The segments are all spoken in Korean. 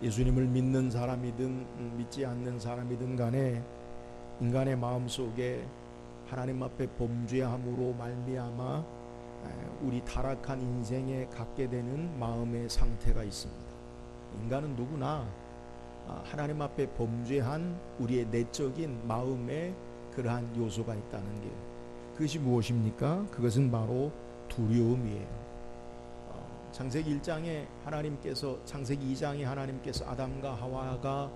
예수님을 믿는 사람이든 믿지 않는 사람이든 간에 인간의 마음속에 하나님 앞에 범죄함으로 말미암아 우리 타락한 인생에 갖게 되는 마음의 상태가 있습니다. 인간은 누구나 하나님 앞에 범죄한 우리의 내적인 마음에 그러한 요소가 있다는 게, 그것이 무엇입니까? 그것은 바로 두려움이에요. 창세기 1장에 창세기 2장에 하나님께서 아담과 하와가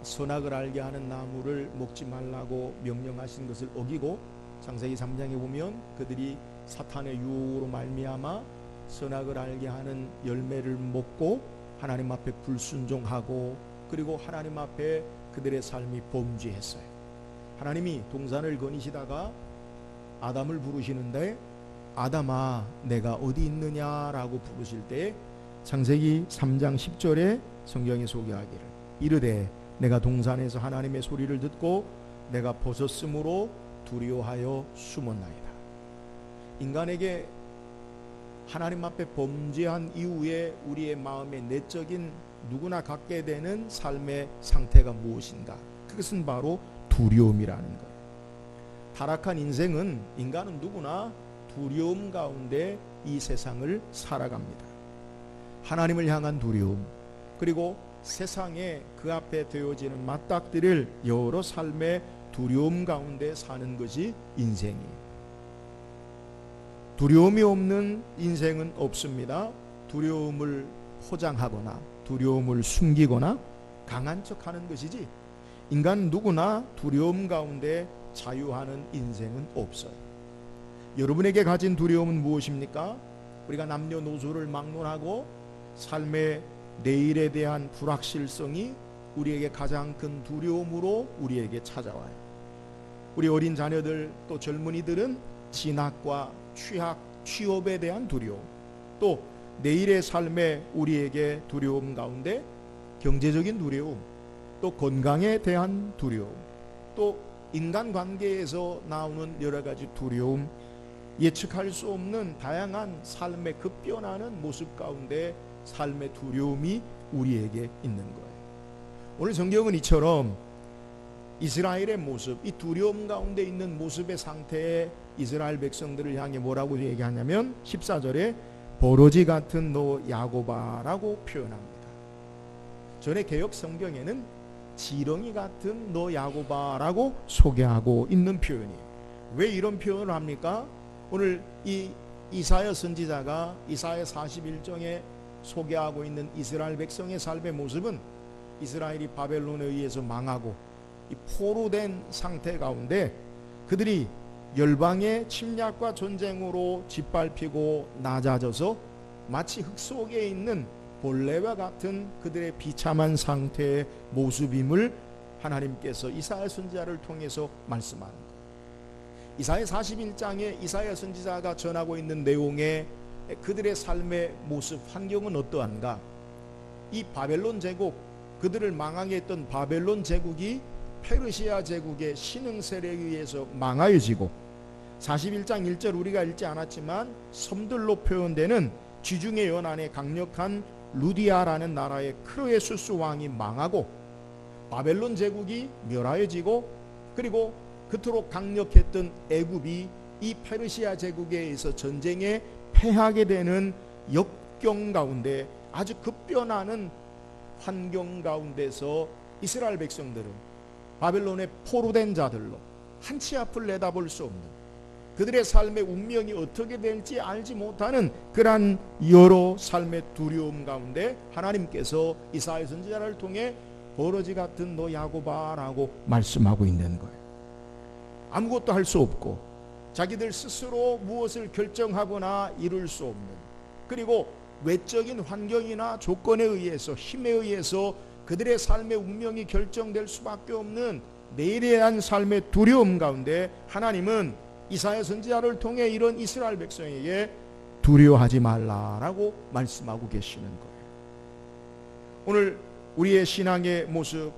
선악을 알게 하는 나무를 먹지 말라고 명령하신 것을 어기고, 창세기 3장에 보면 그들이 사탄의 유혹으로 말미암아 선악을 알게 하는 열매를 먹고 하나님 앞에 불순종하고, 그리고 하나님 앞에 그들의 삶이 범죄했어요. 하나님이 동산을 거니시다가 아담을 부르시는데, 아담아 내가 어디 있느냐라고 부르실 때 창세기 3장 10절에 성경이 소개하기를, 이르되 내가 동산에서 하나님의 소리를 듣고 내가 벗었으므로 두려워하여 숨었나이다. 인간에게 하나님 앞에 범죄한 이후에 우리의 마음의 내적인 누구나 갖게 되는 삶의 상태가 무엇인가? 그것은 바로 두려움이라는 거예요. 타락한 인생은, 인간은 누구나 두려움 가운데 이 세상을 살아갑니다. 하나님을 향한 두려움, 그리고 세상에 그 앞에 되어지는 맞닥뜨릴 여러 삶의 두려움 가운데 사는 것이 인생이에요. 두려움이 없는 인생은 없습니다. 두려움을 포장하거나 두려움을 숨기거나 강한 척하는 것이지, 인간 누구나 두려움 가운데 자유하는 인생은 없어요. 여러분에게 가진 두려움은 무엇입니까? 우리가 남녀노소를 막론하고 삶의 내일에 대한 불확실성이 우리에게 가장 큰 두려움으로 우리에게 찾아와요. 우리 어린 자녀들 또 젊은이들은 진학과 취학, 취업에 대한 두려움, 또 내일의 삶에 우리에게 두려움 가운데 경제적인 두려움, 또 건강에 대한 두려움, 또 인간관계에서 나오는 여러 가지 두려움, 예측할 수 없는 다양한 삶의 급변하는 모습 가운데 삶의 두려움이 우리에게 있는 거예요. 오늘 성경은 이처럼 이스라엘의 모습, 이 두려움 가운데 있는 모습의 상태에 이스라엘 백성들을 향해 뭐라고 얘기하냐면 14절에 버러지 같은 너 야곱아라고 표현합니다. 전에 개역 성경에는 지렁이 같은 너 야곱아라고 소개하고 있는 표현이에요. 왜 이런 표현을 합니까? 오늘 이 이사야 선지자가 이사야 41장에 소개하고 있는 이스라엘 백성의 삶의 모습은 이스라엘이 바벨론에 의해서 망하고 이 포로된 상태 가운데 그들이 열방의 침략과 전쟁으로 짓밟히고 낮아져서 마치 흙 속에 있는 벌레와 같은 그들의 비참한 상태의 모습임을 하나님께서 이사야 선지자를 통해서 말씀하는 거예요. 이사야 41장에 이사야 선지자가 전하고 있는 내용의 그들의 삶의 모습, 환경은 어떠한가? 이 바벨론 제국, 그들을 망하게 했던 바벨론 제국이 페르시아 제국의 신흥 세력에 의해서 망하여지고, 41장 1절 우리가 읽지 않았지만 섬들로 표현되는 지중해 연안의 강력한 루디아라는 나라의 크로에수스 왕이 망하고 바벨론 제국이 멸하여지고, 그리고 그토록 강력했던 애굽이 이 페르시아 제국에 의해서 전쟁에 패하게 되는 역경 가운데 아주 급변하는 환경 가운데서 이스라엘 백성들은 바벨론의 포로된 자들로 한치 앞을 내다볼 수 없는, 그들의 삶의 운명이 어떻게 될지 알지 못하는 그러한 여러 삶의 두려움 가운데 하나님께서 이사야 선지자를 통해 버러지 같은 너 야곱아라고 말씀하고 있는 거예요. 아무것도 할 수 없고 자기들 스스로 무엇을 결정하거나 이룰 수 없는, 그리고 외적인 환경이나 조건에 의해서, 힘에 의해서 그들의 삶의 운명이 결정될 수밖에 없는 내일에 대한 삶의 두려움 가운데 하나님은 이사야 선지자를 통해 이런 이스라엘 백성에게 두려워하지 말라라고 말씀하고 계시는 거예요. 오늘 우리의 신앙의 모습,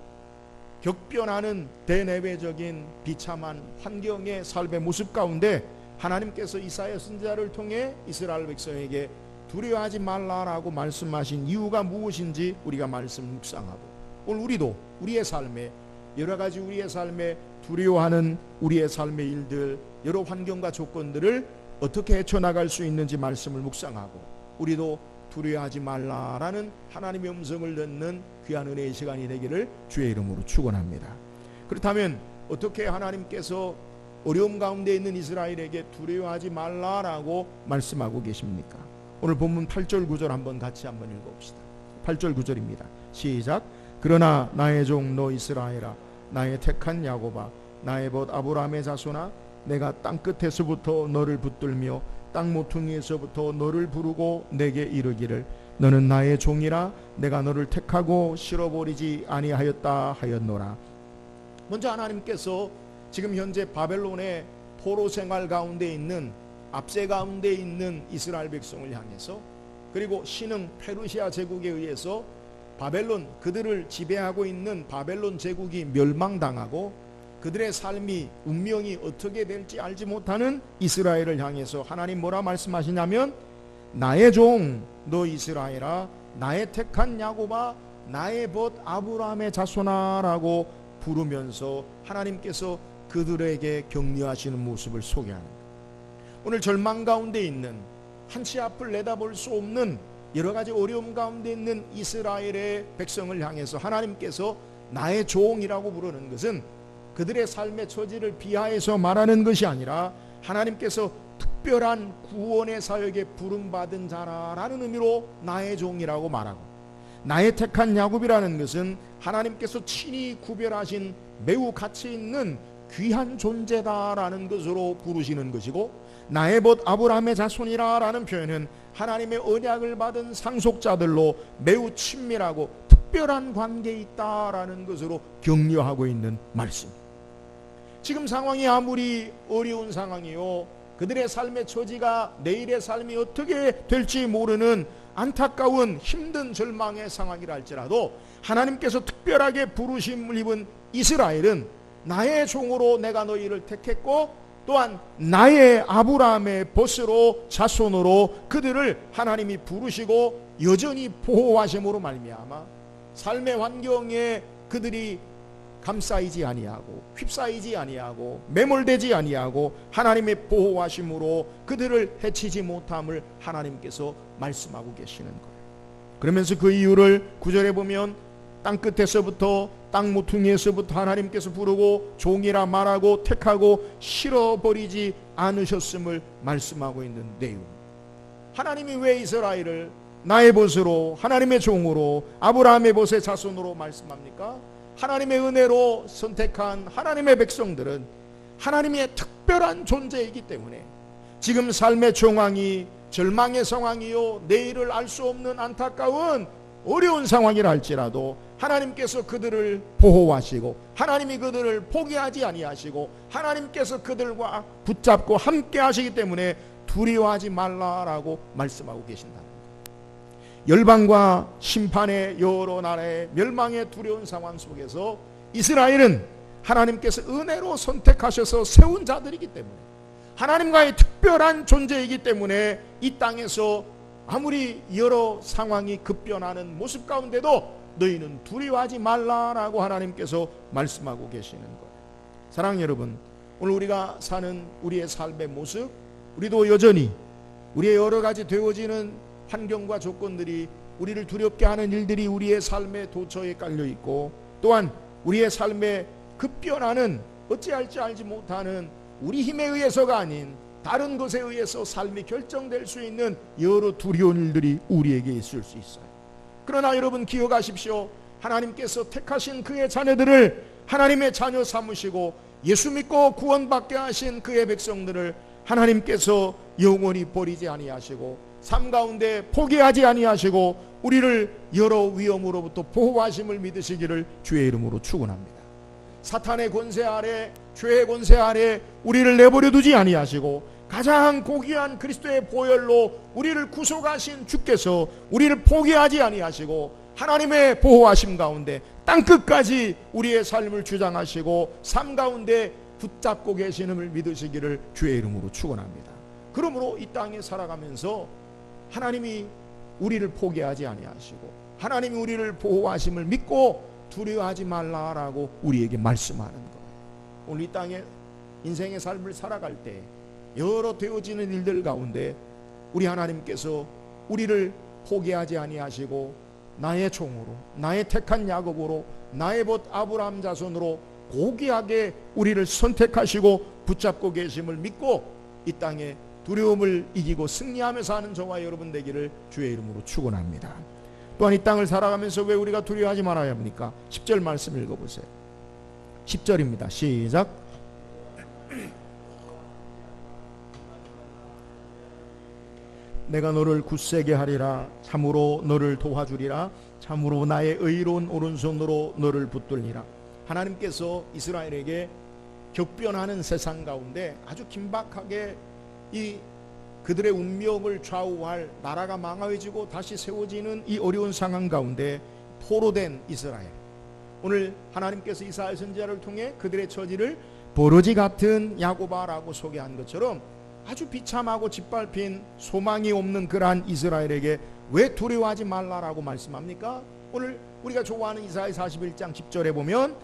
격변하는 대내외적인 비참한 환경의 삶의 모습 가운데 하나님께서 이사야 선지자를 통해 이스라엘 백성에게 두려워하지 말라라고 말씀하신 이유가 무엇인지 우리가 말씀 묵상하고, 오늘 우리도 우리의 삶에 여러 가지 우리의 삶에 두려워하는 우리의 삶의 일들, 여러 환경과 조건들을 어떻게 헤쳐나갈 수 있는지 말씀을 묵상하고, 우리도 두려워하지 말라라는 하나님의 음성을 듣는 귀한 은혜의 시간이 되기를 주의 이름으로 축원합니다. 그렇다면 어떻게 하나님께서 어려움 가운데 있는 이스라엘에게 두려워하지 말라라고 말씀하고 계십니까? 오늘 본문 8절 9절 같이 한번 읽어봅시다. 8절 9절입니다. 시작. 그러나 나의 종 너 이스라엘아, 나의 택한 야곱아, 나의 벗 아브라함의 자손아, 내가 땅끝에서부터 너를 붙들며 땅 모퉁이에서부터 너를 부르고 내게 이르기를 너는 나의 종이라 내가 너를 택하고 실어버리지 아니하였다 하였노라. 먼저 하나님께서 지금 현재 바벨론의 포로 생활 가운데 있는, 압제 가운데 있는 이스라엘 백성을 향해서, 그리고 신흥 페르시아 제국에 의해서 바벨론, 그들을 지배하고 있는 바벨론 제국이 멸망당하고 그들의 삶이, 운명이 어떻게 될지 알지 못하는 이스라엘을 향해서 하나님 뭐라 말씀하시냐면 나의 종 너 이스라엘아, 나의 택한 야곱아, 나의 벗 아브라함의 자손아 라고 부르면서 하나님께서 그들에게 격려하시는 모습을 소개하는 거예요. 오늘 절망 가운데 있는, 한치 앞을 내다볼 수 없는 여러 가지 어려움 가운데 있는 이스라엘의 백성을 향해서 하나님께서 나의 종이라고 부르는 것은 그들의 삶의 처지를 비하해서 말하는 것이 아니라 하나님께서 특별한 구원의 사역에 부름받은 자라는 의미로 나의 종이라고 말하고, 나의 택한 야곱이라는 것은 하나님께서 친히 구별하신 매우 가치 있는 귀한 존재다라는 것으로 부르시는 것이고, 나의 벗 아브라함의 자손이라는 표현은 하나님의 언약을 받은 상속자들로 매우 친밀하고 특별한 관계에 있다라는 것으로 격려하고 있는 말씀. 지금 상황이 아무리 어려운 상황이요, 그들의 삶의 처지가 내일의 삶이 어떻게 될지 모르는 안타까운 힘든 절망의 상황이라 할지라도 하나님께서 특별하게 부르심을 입은 이스라엘은 나의 종으로 내가 너희를 택했고, 또한 나의 아브라함의 벗으로 자손으로 그들을 하나님이 부르시고 여전히 보호하심으로 말미암아 삶의 환경에 그들이 감싸이지 아니하고 휩싸이지 아니하고 매몰되지 아니하고 하나님의 보호하심으로 그들을 해치지 못함을 하나님께서 말씀하고 계시는 거예요. 그러면서 그 이유를 9절에 보면 땅끝에서부터 땅 모퉁이에서부터 하나님께서 부르고 종이라 말하고 택하고 실어버리지 않으셨음을 말씀하고 있는 내용. 하나님이 왜 이스라엘을 나의 벗으로, 하나님의 종으로, 아브라함의 벗의 자손으로 말씀합니까? 하나님의 은혜로 선택한 하나님의 백성들은 하나님의 특별한 존재이기 때문에 지금 삶의 정황이 절망의 상황이요, 내일을 알 수 없는 안타까운 어려운 상황이라 할지라도 하나님께서 그들을 보호하시고 하나님이 그들을 포기하지 아니하시고 하나님께서 그들과 붙잡고 함께 하시기 때문에 두려워하지 말라라고 말씀하고 계신다. 열방과 심판의 여러 나라의 멸망의 두려운 상황 속에서 이스라엘은 하나님께서 은혜로 선택하셔서 세운 자들이기 때문에, 하나님과의 특별한 존재이기 때문에 이 땅에서 아무리 여러 상황이 급변하는 모습 가운데도 너희는 두려워하지 말라라고 하나님께서 말씀하고 계시는 거예요. 사랑하는 여러분, 오늘 우리가 사는 우리의 삶의 모습, 우리도 여전히 우리의 여러 가지 되어지는 환경과 조건들이, 우리를 두렵게 하는 일들이 우리의 삶의 도처에 깔려 있고, 또한 우리의 삶에 급변하는, 어찌할지 알지 못하는 우리 힘에 의해서가 아닌 다른 것에 의해서 삶이 결정될 수 있는 여러 두려운 일들이 우리에게 있을 수 있어요. 그러나 여러분 기억하십시오. 하나님께서 택하신 그의 자녀들을 하나님의 자녀 삼으시고 예수 믿고 구원받게 하신 그의 백성들을 하나님께서 영원히 버리지 아니하시고 삶 가운데 포기하지 아니하시고 우리를 여러 위험으로부터 보호하심을 믿으시기를 주의 이름으로 축원합니다. 사탄의 권세 아래, 죄의 권세 아래 우리를 내버려 두지 아니하시고 가장 고귀한 그리스도의 보혈로 우리를 구속하신 주께서 우리를 포기하지 아니하시고 하나님의 보호하심 가운데 땅끝까지 우리의 삶을 주장하시고 삶 가운데 붙잡고 계시는을 믿으시기를 주의 이름으로 축원합니다. 그러므로 이 땅에 살아가면서 하나님이 우리를 포기하지 아니하시고 하나님이 우리를 보호하심을 믿고 두려워하지 말라라고 우리에게 말씀하는 거예요. 오늘 이 땅에 인생의 삶을 살아갈 때 여러 되어지는 일들 가운데 우리 하나님께서 우리를 포기하지 아니하시고 나의 종으로, 나의 택한 야곱으로, 나의 벗 아브라함 자손으로 고귀하게 우리를 선택하시고 붙잡고 계심을 믿고 이 땅에 두려움을 이기고 승리하며 사는 저와 여러분 되기를 주의 이름으로 축원합니다. 또한 이 땅을 살아가면서 왜 우리가 두려워하지 말아야 합니까? 10절 말씀 읽어보세요. 10절입니다. 시작. 내가 너를 굳세게 하리라. 참으로 너를 도와주리라. 참으로 나의 의로운 오른손으로 너를 붙들리라. 하나님께서 이스라엘에게 격변하는 세상 가운데 아주 긴박하게 이 그들의 운명을 좌우할 나라가 망하여지고 다시 세워지는 이 어려운 상황 가운데 포로된 이스라엘, 오늘 하나님께서 이사야 선지자를 통해 그들의 처지를 버러지 같은 야고바라고 소개한 것처럼 아주 비참하고 짓밟힌 소망이 없는 그러한 이스라엘에게 왜 두려워하지 말라라고 말씀합니까? 오늘 우리가 좋아하는 이사야 41장 10절에 보면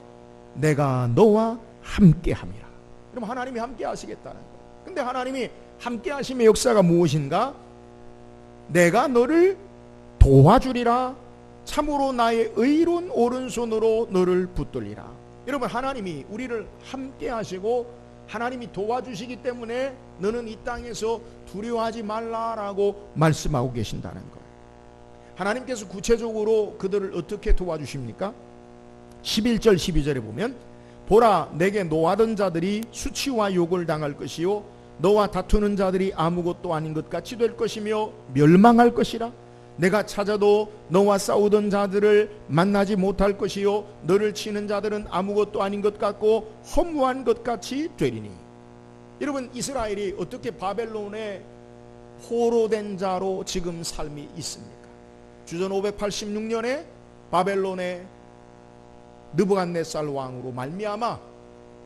내가 너와 함께 함이라. 그럼 하나님이 함께 하시겠다는 거예요. 근데 하나님이 함께 하심의 역사가 무엇인가? 내가 너를 도와주리라. 참으로 나의 의로운 오른손으로 너를 붙들리라. 여러분, 하나님이 우리를 함께 하시고 하나님이 도와주시기 때문에 너는 이 땅에서 두려워하지 말라라고 말씀하고 계신다는 거예요. 하나님께서 구체적으로 그들을 어떻게 도와주십니까? 11절 12절에 보면 보라, 내게 노하던 자들이 수치와 욕을 당할 것이요 너와 다투는 자들이 아무것도 아닌 것 같이 될 것이며 멸망할 것이라. 내가 찾아도 너와 싸우던 자들을 만나지 못할 것이요 너를 치는 자들은 아무것도 아닌 것 같고 허무한 것 같이 되리니. 여러분, 이스라엘이 어떻게 바벨론의 포로된 자로 지금 삶이 있습니까? 주전 586년에 바벨론의 느부갓네살 왕으로 말미암아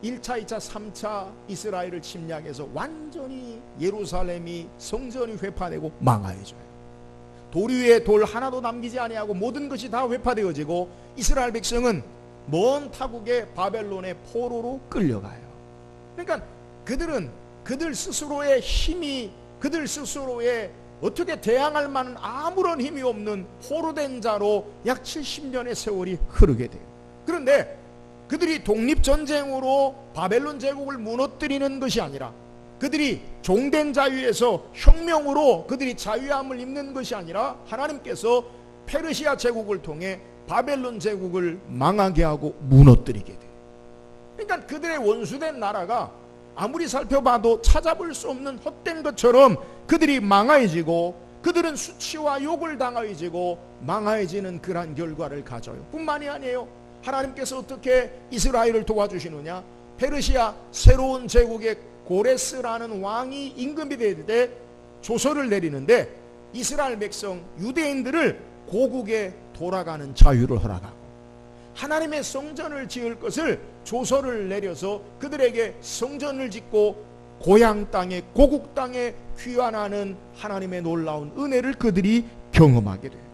1차, 2차, 3차 이스라엘을 침략해서 완전히 예루살렘이 성전이 회파되고 망하여져요. 돌 위에 돌 하나도 남기지 아니하고 모든 것이 다 회파되어지고 이스라엘 백성은 먼 타국의 바벨론의 포로로 끌려가요. 그러니까 그들은 그들 스스로의 힘이, 그들 스스로의 어떻게 대항할 만한 아무런 힘이 없는 포로된 자로 약 70년의 세월이 흐르게 돼요. 그런데 그들이 독립전쟁으로 바벨론 제국을 무너뜨리는 것이 아니라, 그들이 종된 자유에서 혁명으로 그들이 자유함을 입는 것이 아니라 하나님께서 페르시아 제국을 통해 바벨론 제국을 망하게 하고 무너뜨리게 돼요. 그러니까 그들의 원수된 나라가 아무리 살펴봐도 찾아볼 수 없는 헛된 것처럼 그들이 망하여지고 그들은 수치와 욕을 당하여지고 망하여지는 그러한 결과를 가져요. 뿐만이 아니에요. 하나님께서 어떻게 이스라엘을 도와주시느냐? 페르시아 새로운 제국의 고레스라는 왕이 임금이 될 때 조서를 내리는데 이스라엘 백성 유대인들을 고국에 돌아가는 자유를 허락하고 하나님의 성전을 지을 것을 조서를 내려서 그들에게 성전을 짓고 고향 땅에 고국 땅에 귀환하는 하나님의 놀라운 은혜를 그들이 경험하게 돼요.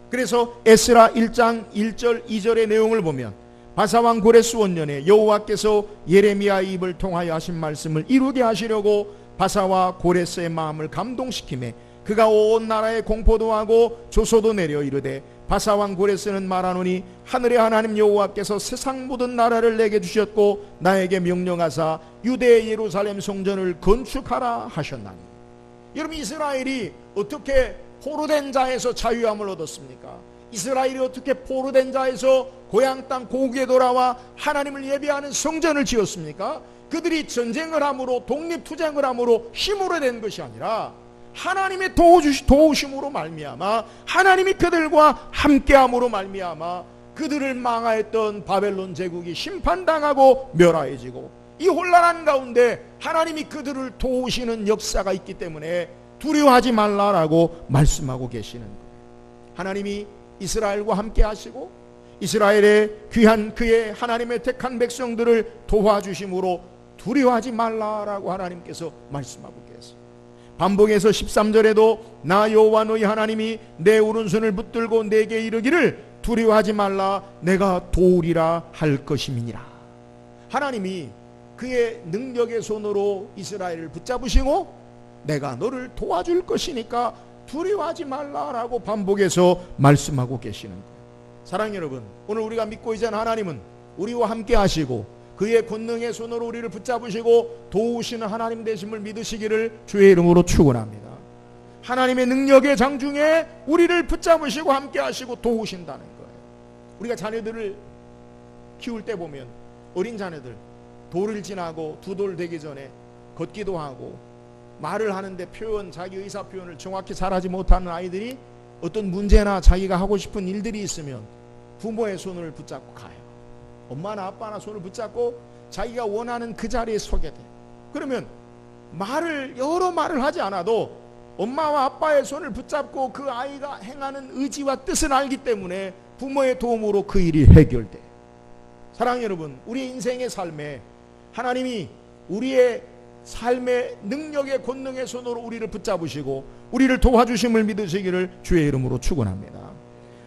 그래서 에스라 1장 1절 2절의 내용을 보면 바사왕 고레스 원년에 여호와께서 예레미야의 입을 통하여 하신 말씀을 이루게 하시려고 바사와 고레스의 마음을 감동시키매 그가 온 나라에 공포도 하고 조소도 내려 이르되 바사왕 고레스는 말하노니 하늘의 하나님 여호와께서 세상 모든 나라를 내게 주셨고 나에게 명령하사 유대 예루살렘 성전을 건축하라 하셨나니. 여러분, 이스라엘이 어떻게 포로된 자에서 자유함을 얻었습니까? 이스라엘이 어떻게 포로된 자에서 고향 땅 고국에 돌아와 하나님을 예배하는 성전을 지었습니까? 그들이 전쟁을 함으로 독립투쟁을 함으로 힘으로 된 것이 아니라 하나님의 도우심으로 말미암아 하나님이 그들과 함께함으로 말미암아 그들을 망하였던 바벨론 제국이 심판당하고 멸하여지고 이 혼란한 가운데 하나님이 그들을 도우시는 역사가 있기 때문에 두려워하지 말라라고 말씀하고 계시는 거예요. 하나님이 이스라엘과 함께 하시고 이스라엘의 귀한 그의 하나님의 택한 백성들을 도와주심으로 두려워하지 말라라고 하나님께서 말씀하고 계세요. 반복해서 13절에도 나 여호와 너희 하나님이 내 오른손을 붙들고 내게 이르기를 두려워하지 말라 내가 도우리라 할 것임이니라. 하나님이 그의 능력의 손으로 이스라엘을 붙잡으시고 내가 너를 도와줄 것이니까 두려워하지 말라라고 반복해서 말씀하고 계시는 거예요. 사랑하는 여러분, 오늘 우리가 믿고 있는 하나님은 우리와 함께 하시고 그의 권능의 손으로 우리를 붙잡으시고 도우시는 하나님 되심을 믿으시기를 주의 이름으로 축원합니다. 하나님의 능력의 장중에 우리를 붙잡으시고 함께 하시고 도우신다는 거예요. 우리가 자녀들을 키울 때 보면 어린 자녀들 돌을 지나고 두 돌 되기 전에 걷기도 하고 말을 하는데 자기 의사 표현을 정확히 잘하지 못하는 아이들이 어떤 문제나 자기가 하고 싶은 일들이 있으면 부모의 손을 붙잡고 가요. 엄마나 아빠나 손을 붙잡고 자기가 원하는 그 자리에 서게 돼요. 그러면 여러 말을 하지 않아도 엄마와 아빠의 손을 붙잡고 그 아이가 행하는 의지와 뜻을 알기 때문에 부모의 도움으로 그 일이 해결돼요. 사랑하는 여러분, 우리 인생의 삶에 하나님이 우리의 삶의 능력의 권능의 손으로 우리를 붙잡으시고 우리를 도와주심을 믿으시기를 주의 이름으로 축원합니다.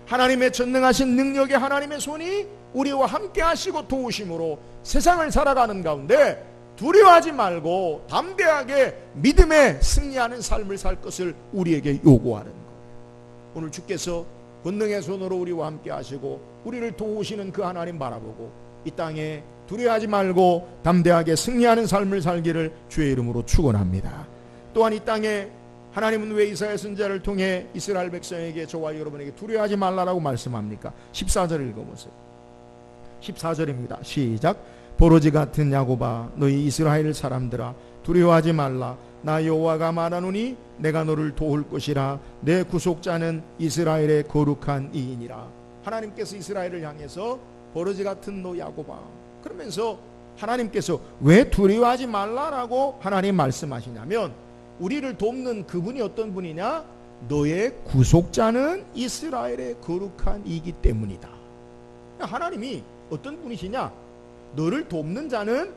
하나님의 전능하신 능력의 하나님의 손이 우리와 함께 하시고 도우심으로 세상을 살아가는 가운데 두려워하지 말고 담대하게 믿음에 승리하는 삶을 살 것을 우리에게 요구하는 거예요. 오늘 주께서 권능의 손으로 우리와 함께 하시고 우리를 도우시는 그 하나님 바라보고 이 땅에 두려워하지 말고 담대하게 승리하는 삶을 살기를 주의 이름으로 축원합니다. 또한 이 땅에 하나님은 왜 이사야 선지자를 통해 이스라엘 백성에게 저와 여러분에게 두려워하지 말라라고 말씀합니까? 14절 읽어보세요. 14절입니다. 시작. 버러지 같은 야곱아 너희 이스라엘 사람들아 두려워하지 말라 나 여호와가 말하노니 내가 너를 도울 것이라 내 구속자는 이스라엘의 거룩한 이인이라. 하나님께서 이스라엘을 향해서 버러지 같은 너 야곱아 그러면서 하나님께서 왜 두려워하지 말라라고 하나님 말씀하시냐면 우리를 돕는 그분이 어떤 분이냐? 너의 구속자는 이스라엘의 거룩한 이기 때문이다. 하나님이 어떤 분이시냐? 너를 돕는 자는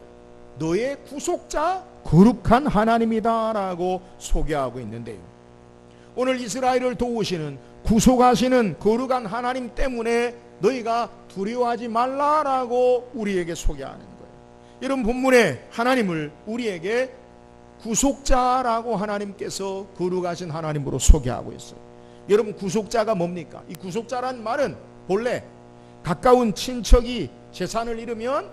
너의 구속자 거룩한 하나님이다 라고 소개하고 있는데요. 오늘 이스라엘을 도우시는 구속하시는 거룩한 하나님 때문에 너희가 두려워하지 말라라고 우리에게 소개하는 거예요. 여러분 본문에 하나님을 우리에게 구속자라고 하나님께서 거룩하신 하나님으로 소개하고 있어요. 여러분 구속자가 뭡니까? 이 구속자란 말은 본래 가까운 친척이 재산을 잃으면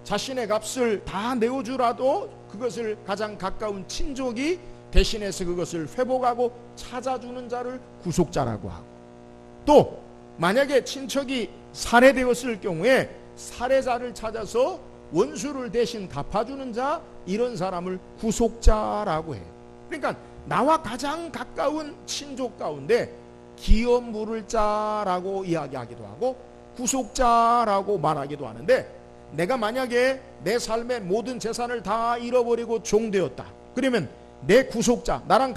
자신의 값을 다 내어주라도 그것을 가장 가까운 친족이 대신해서 그것을 회복하고 찾아주는 자를 구속자라고 하고 또 만약에 친척이 살해되었을 경우에 살해자를 찾아서 원수를 대신 갚아주는 자 이런 사람을 구속자라고 해요. 그러니까 나와 가장 가까운 친족 가운데 기업 물을 자라고 이야기하기도 하고 구속자라고 말하기도 하는데 내가 만약에 내 삶의 모든 재산을 다 잃어버리고 종되었다. 그러면 내 구속자 나랑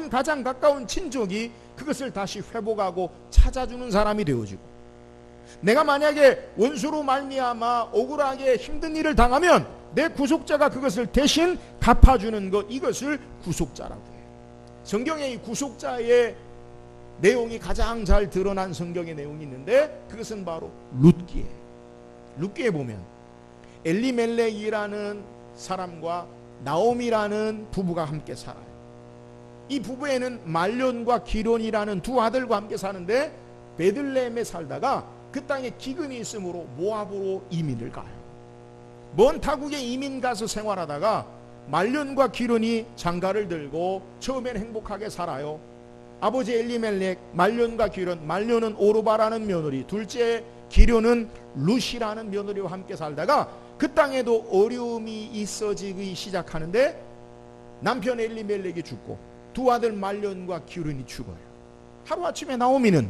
가장 가까운 친족이 그것을 다시 회복하고 찾아주는 사람이 되어지고 내가 만약에 원수로 말미암아 억울하게 힘든 일을 당하면 내 구속자가 그것을 대신 갚아주는 것 이것을 구속자라고 해요. 성경에 이 구속자의 내용이 가장 잘 드러난 성경의 내용이 있는데 그것은 바로 룻기예요. 룻기에 보면 엘리멜렉이라는 사람과 나오미라는 부부가 함께 살아요. 이 부부에는 말론과 기론이라는 두 아들과 함께 사는데 베들레헴에 살다가 그 땅에 기근이 있으므로 모압으로 이민을 가요. 먼 타국에 이민 가서 생활하다가 말론과 기론이 장가를 들고 처음엔 행복하게 살아요. 아버지 엘리멜렉, 말론과 기론, 말론은 오르바라는 며느리, 둘째 기론은 룻이라는 며느리와 함께 살다가 그 땅에도 어려움이 있어지기 시작하는데 남편 엘리멜렉이 죽고 두 아들 말론과 기론이 죽어요. 하루아침에 나오미는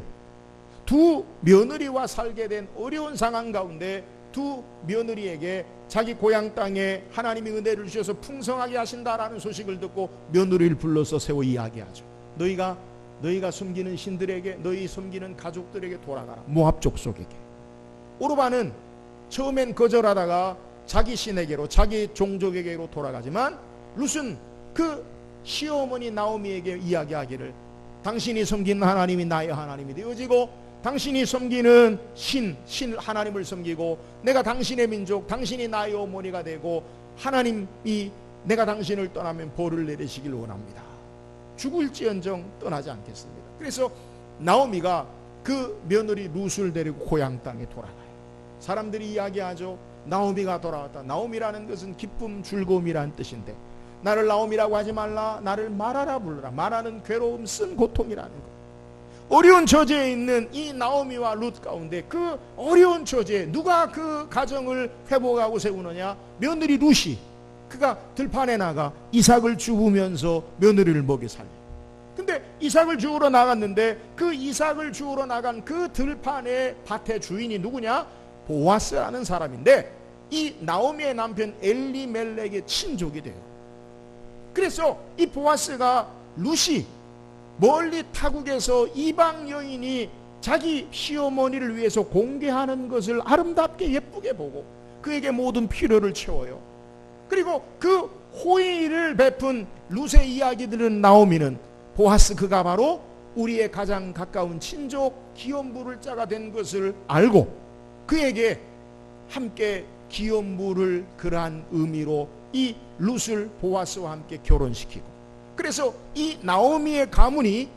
두 며느리와 살게 된 어려운 상황 가운데 두 며느리에게 자기 고향 땅에 하나님이 은혜를 주셔서 풍성하게 하신다라는 소식을 듣고 며느리를 불러서 세워 이야기하죠. 너희가 섬기는 신들에게 너희 섬기는 가족들에게 돌아가라. 모압 족속에게. 오르바는 처음엔 거절하다가 자기 신에게로 자기 종족에게로 돌아가지만 룻은 그 시어머니 나오미에게 이야기하기를 당신이 섬기는 하나님이 나의 하나님이 되어지고 당신이 섬기는 신 하나님을 섬기고 내가 당신의 민족 당신이 나의 어머니가 되고 하나님이 내가 당신을 떠나면 벌을 내리시길 원합니다. 죽을지언정 떠나지 않겠습니다. 그래서 나오미가 그 며느리 룻을 데리고 고향 땅에 돌아가요. 사람들이 이야기하죠. 나오미가 돌아왔다. 나오미라는 것은 기쁨 즐거움이라는 뜻인데 나를 나오미라고 하지 말라. 나를 마라라 불러라. 마라는 괴로움 쓴 고통이라는 것. 어려운 처지에 있는 이 나오미와 룻 가운데 그 어려운 처지에 누가 그 가정을 회복하고 세우느냐? 며느리 룻이. 그가 들판에 나가 이삭을 죽으면서 며느리를 먹여 살려. 근데 이삭을 주우러 나갔는데 그 이삭을 주우러 나간 그 들판의 밭의 주인이 누구냐? 보아스라는 사람인데 이 나오미의 남편 엘리멜렉의 친족이 돼요. 그래서 이 보아스가 룻이 멀리 타국에서 이방 여인이 자기 시어머니를 위해서 공개하는 것을 아름답게 예쁘게 보고 그에게 모든 필요를 채워요. 그리고 그 호의를 베푼 룻의 이야기 들은 나오미는 보아스 그가 바로 우리의 가장 가까운 친족 기업부를 자가 된 것을 알고 그에게 함께 기업부를 그러한 의미로 이 룻을 보아스와 함께 결혼시키고 그래서 이 나오미의 가문이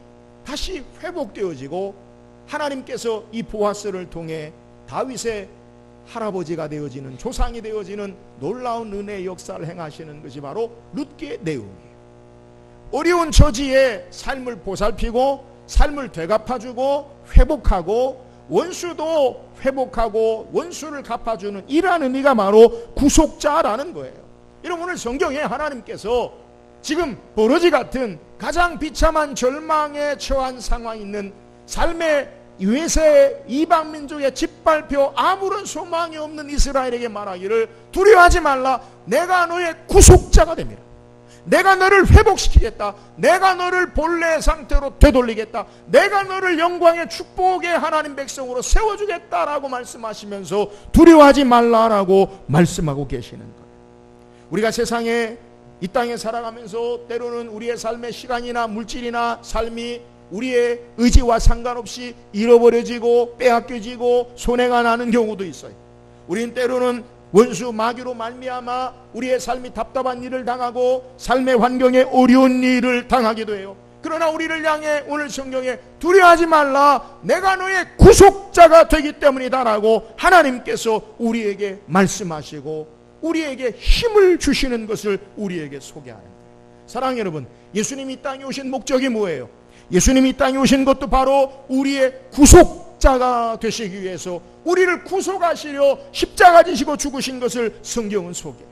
다시 회복되어지고 하나님께서 이 보아스를 통해 다윗의 할아버지가 되어지는 조상이 되어지는 놀라운 은혜의 역사를 행하시는 것이 바로 룻기의 내용이에요. 어려운 처지에 삶을 보살피고 삶을 되갚아주고 회복하고 원수도 회복하고 원수를 갚아주는 이러한 의미가 바로 구속자라는 거예요. 여러분 오늘 성경에 하나님께서 지금 버러지 같은 가장 비참한 절망에 처한 상황이 있는 삶의 외세 이방민족의 짓밟혀 아무런 소망이 없는 이스라엘에게 말하기를 두려워하지 말라. 내가 너의 구속자가 됩니다. 내가 너를 회복시키겠다. 내가 너를 본래 상태로 되돌리겠다. 내가 너를 영광의 축복의 하나님 백성으로 세워주겠다라고 말씀하시면서 두려워하지 말라라고 말씀하고 계시는 거예요. 우리가 세상에 이 땅에 살아가면서 때로는 우리의 삶의 시간이나 물질이나 삶이 우리의 의지와 상관없이 잃어버려지고 빼앗겨지고 손해가 나는 경우도 있어요. 우리는 때로는 원수 마귀로 말미암아 우리의 삶이 답답한 일을 당하고 삶의 환경에 어려운 일을 당하기도 해요. 그러나 우리를 향해 오늘 성경에 두려워하지 말라. 내가 너의 구속자가 되기 때문이다 라고 하나님께서 우리에게 말씀하시고 우리에게 힘을 주시는 것을 우리에게 소개하는 거예요. 사랑하는 여러분, 예수님이 이 땅에 오신 목적이 뭐예요? 예수님이 이 땅에 오신 것도 바로 우리의 구속자가 되시기 위해서 우리를 구속하시려 십자가 지시고 죽으신 것을 성경은 소개해요.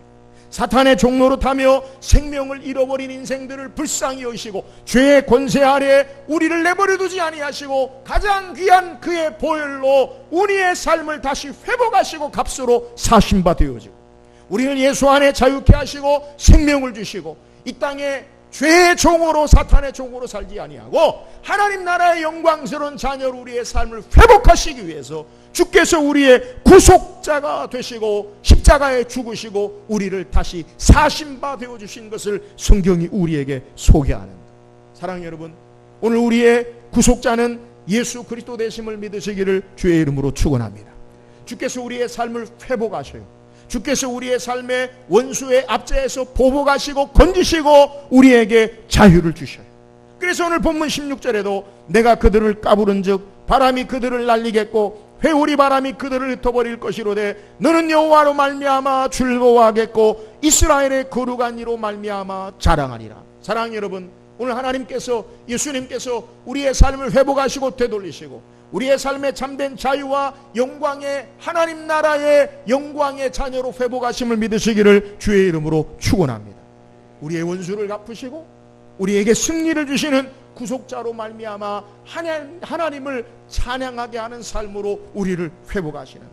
사탄의 종로로 타며 생명을 잃어버린 인생들을 불쌍히 여기시고 죄의 권세 아래 우리를 내버려두지 아니하시고 가장 귀한 그의 보혈로 우리의 삶을 다시 회복하시고 값으로 사신 바 되어지고 우리는 예수 안에 자유케 하시고 생명을 주시고 이 땅에 죄의 종으로 사탄의 종으로 살지 아니하고 하나님 나라의 영광스러운 자녀로 우리의 삶을 회복하시기 위해서 주께서 우리의 구속자가 되시고 십자가에 죽으시고 우리를 다시 사신 바 되어주신 것을 성경이 우리에게 소개하는 거예요. 사랑하는 여러분, 오늘 우리의 구속자는 예수 그리스도 되심을 믿으시기를 주의 이름으로 축원합니다. 주께서 우리의 삶을 회복하셔요. 주께서 우리의 삶에 원수의 압제에서 보복하시고 건지시고 우리에게 자유를 주셔요. 그래서 오늘 본문 16절에도 내가 그들을 까부른 즉 바람이 그들을 날리겠고 회오리 바람이 그들을 흩어버릴 것이로되 너는 여호와로 말미암아 즐거워하겠고 이스라엘의 거룩한 이로 말미암아 자랑하리라. 사랑하는 여러분, 오늘 하나님께서 예수님께서 우리의 삶을 회복하시고 되돌리시고 우리의 삶의 참된 자유와 영광의 하나님 나라의 영광의 자녀로 회복하심을 믿으시기를 주의 이름으로 축원합니다. 우리의 원수를 갚으시고 우리에게 승리를 주시는 구속자로 말미암아 하나님을 찬양하게 하는 삶으로 우리를 회복하시는 것.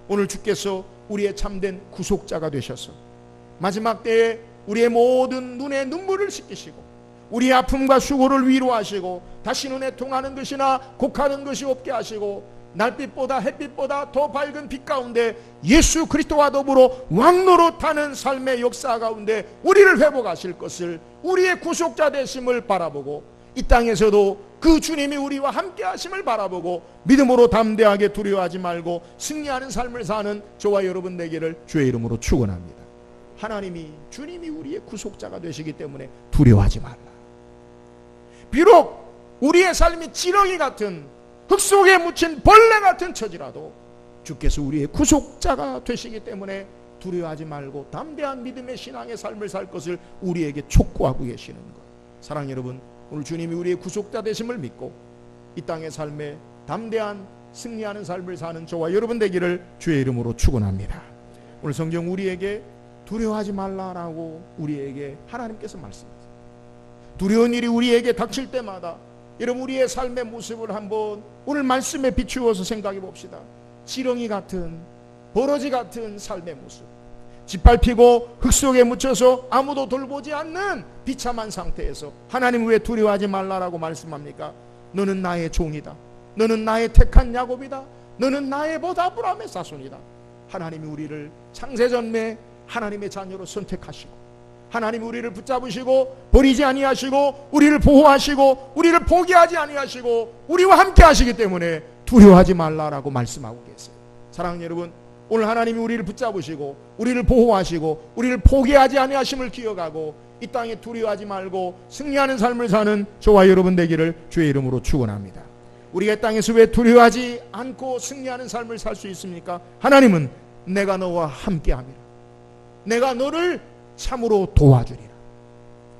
오늘 주께서 우리의 참된 구속자가 되셔서 마지막 때에 우리의 모든 눈에 눈물을 씻기시고 우리의 아픔과 수고를 위로하시고 다시 눈에 통하는 것이나 곡하는 것이 없게 하시고 날빛보다 햇빛보다 더 밝은 빛 가운데 예수 그리스도와 더불어 왕노릇하는 삶의 역사 가운데 우리를 회복하실 것을, 우리의 구속자 되심을 바라보고 이 땅에서도 그 주님이 우리와 함께 하심을 바라보고 믿음으로 담대하게 두려워하지 말고 승리하는 삶을 사는 저와 여러분 되기를 주의 이름으로 축원합니다. 하나님이, 주님이 우리의 구속자가 되시기 때문에 두려워하지 말라. 비록 우리의 삶이 지렁이 같은, 흙 속에 묻힌 벌레 같은 처지라도 주께서 우리의 구속자가 되시기 때문에 두려워하지 말고 담대한 믿음의 신앙의 삶을 살 것을 우리에게 촉구하고 계시는 것. 사랑하는 여러분, 오늘 주님이 우리의 구속자 되심을 믿고 이 땅의 삶에 담대한 승리하는 삶을 사는 저와 여러분 되기를 주의 이름으로 축원합니다. 오늘 성경 우리에게 두려워하지 말라라고 우리에게 하나님께서 말씀하세요. 두려운 일이 우리에게 닥칠 때마다 여러분 우리의 삶의 모습을 한번 오늘 말씀에 비추어서 생각해 봅시다. 지렁이 같은, 버러지 같은 삶의 모습, 짓밟히고 흙 속에 묻혀서 아무도 돌보지 않는 비참한 상태에서 하나님 왜 두려워하지 말라라고 말씀합니까? 너는 나의 종이다. 너는 나의 택한 야곱이다. 너는 나의 봇 아브라함의 자손이다. 하나님이 우리를 창세전에 하나님의 자녀로 선택하시고 하나님이 우리를 붙잡으시고 버리지 아니하시고 우리를 보호하시고 우리를 포기하지 아니하시고 우리와 함께 하시기 때문에 두려워하지 말라라고 말씀하고 계세요. 사랑하는 여러분, 오늘 하나님이 우리를 붙잡으시고 우리를 보호하시고 우리를 포기하지 아니하심을 기억하고 이 땅에 두려워하지 말고 승리하는 삶을 사는 저와 여러분 되기를 주의 이름으로 축원합니다. 우리가 이 땅에서 왜 두려워하지 않고 승리하는 삶을 살 수 있습니까? 하나님은 내가 너와 함께함이라. 내가 너를 참으로 도와주리라.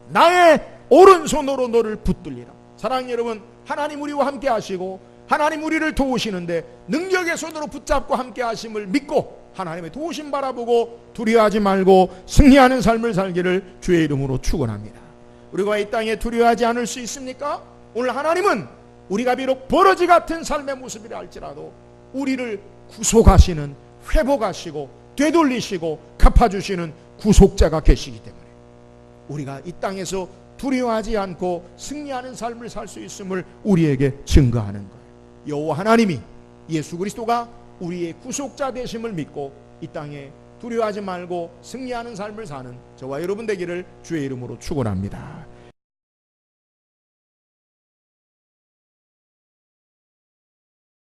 나의 오른손으로 너를 붙들리라. 사랑하는 여러분, 하나님 우리와 함께 하시고 하나님 우리를 도우시는데 능력의 손으로 붙잡고 함께 하심을 믿고 하나님의 도우심 바라보고 두려워하지 말고 승리하는 삶을 살기를 주의 이름으로 축원합니다. 우리가 이 땅에 두려워하지 않을 수 있습니까? 오늘 하나님은 우리가 비록 버러지 같은 삶의 모습이라 할지라도 우리를 구속하시는, 회복하시고 되돌리시고 갚아주시는 구속자가 계시기 때문에 우리가 이 땅에서 두려워하지 않고 승리하는 삶을 살 수 있음을 우리에게 증거하는 거예요. 여호와 하나님이, 예수 그리스도가 우리의 구속자 되심을 믿고 이 땅에 두려워하지 말고 승리하는 삶을 사는 저와 여러분 되기를 주의 이름으로 축원합니다.